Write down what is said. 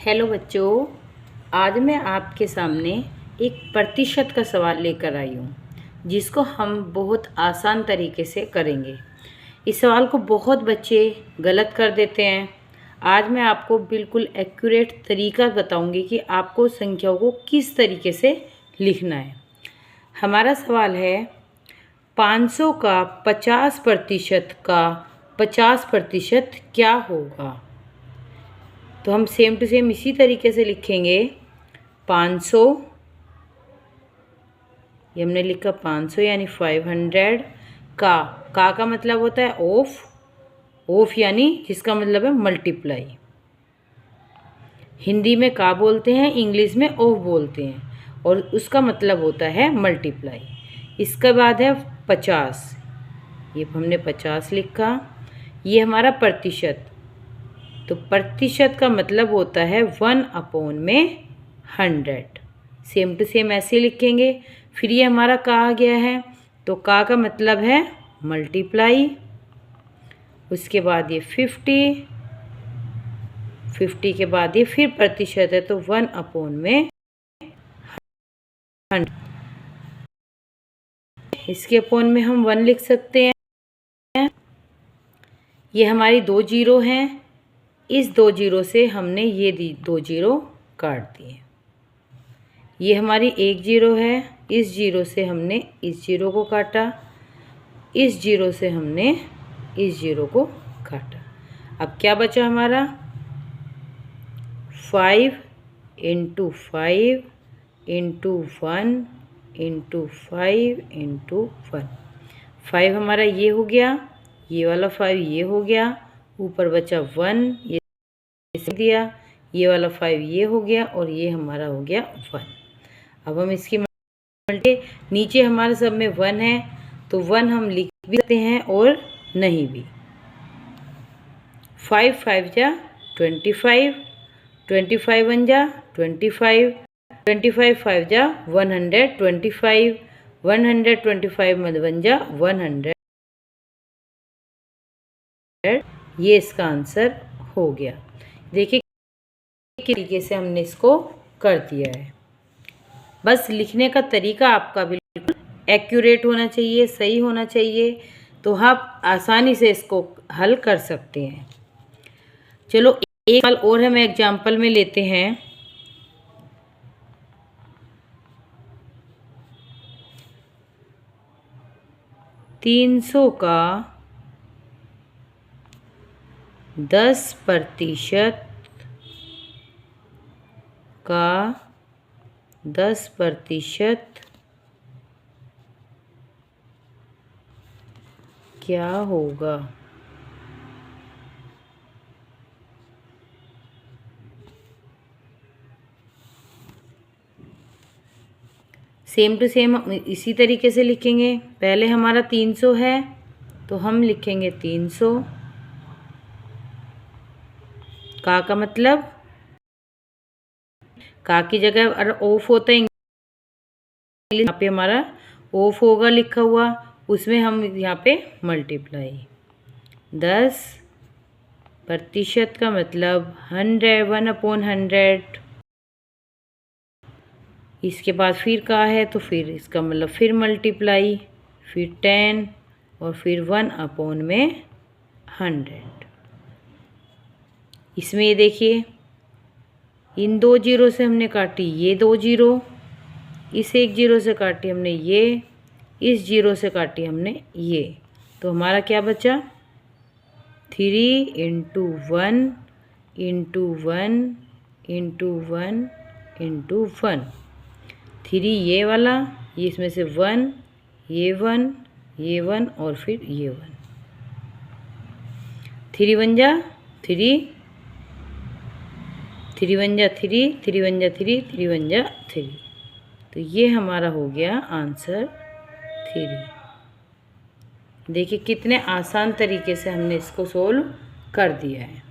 Hello बच्चों, आज मैं आपके सामने एक प्रतिशत का सवाल लेकर आई हूँ जिसको हम बहुत आसान तरीके से करेंगे। इस सवाल को बहुत बच्चे गलत कर देते हैं। आज मैं आपको बिल्कुल एक्यूरेट तरीका बताऊँगी कि आपको संख्याओं को किस तरीके से लिखना है। हमारा सवाल है 500 का 50% का 50% क्या होगा। तो हम सेम टू सेम इसी तरीके से लिखेंगे 500, ये हमने लिखा 500 यानी 500 का मतलब होता है ऑफ यानी जिसका मतलब है मल्टीप्लाई। हिंदी में का बोलते हैं, इंग्लिश में ऑफ बोलते हैं और उसका मतलब होता है मल्टीप्लाई। इसके बाद है 50, ये हमने 50 लिखा। ये हमारा प्रतिशत, तो प्रतिशत का मतलब होता है 1/100। सेम टू सेम ऐसे लिखेंगे। फिर ये हमारा का आ गया है, तो का मतलब है मल्टीप्लाई। उसके बाद ये 50 के बाद ये फिर प्रतिशत है, तो 1/100। इसके अपोन में हम 1 लिख सकते हैं। ये हमारी 2 जीरो हैं, इस 2 जीरो से हमने ये 2 जीरो काट दिए। ये हमारी 1 जीरो है, इस जीरो से हमने इस जीरो को काटा, इस जीरो से हमने इस जीरो को काटा। अब क्या बचा हमारा 5 × 5 × 1 × 5 × 1। 5 हमारा ये हो गया, ये वाला 5 ये हो गया, ऊपर बचा 1 ये दिया, ये वाला 5 ये हो गया और ये हमारा हो गया 1। अब हम इसकी नीचे हमारे सब में 1 है, तो 1 हम लिख भी सकते हैं और नहीं भी। 5 5 जा 25, 25 1 जा 25, 25 5 जा 125, 125 में 1 जा 100। ये इसका आंसर हो गया। देखिए किस तरीके से हमने इसको कर दिया है। बस लिखने का तरीका आपका बिल्कुल एक्यूरेट होना चाहिए, सही होना चाहिए, तो आप आसानी से इसको हल कर सकते हैं। चलो एक सवाल और हम एग्जाम्पल में लेते हैं। $300 का 10% का 10% क्या होगा। सेम टू सेम इसी तरीके से लिखेंगे। पहले हमारा 300 है, तो हम लिखेंगे 300। का मतलब का की जगह अगर ऑफ होता है, यहाँ पे हमारा ऑफ होगा लिखा हुआ, उसमें हम यहाँ पे मल्टीप्लाई। 10% का मतलब 100, 1/100। इसके बाद फिर का है, तो फिर इसका मतलब फिर मल्टीप्लाई, फिर 10 और फिर 1/100। इसमें ये देखिए इन 2 जीरो से हमने काटी ये 2 जीरो, इस 1 जीरो से काटी हमने ये, इस जीरो से काटी हमने ये, तो हमारा क्या बचा 3 × 1 × 1 × 1 × 1। 3 ये वाला, ये इसमें से 1 ये 1 ये 1 और फिर ये 1। 3 1 जा 3, 3 1 जा 3, 3 1 जा 3, 3 1 जा 3। तो ये हमारा हो गया आंसर 3। देखिए कितने आसान तरीके से हमने इसको सोल्व कर दिया है।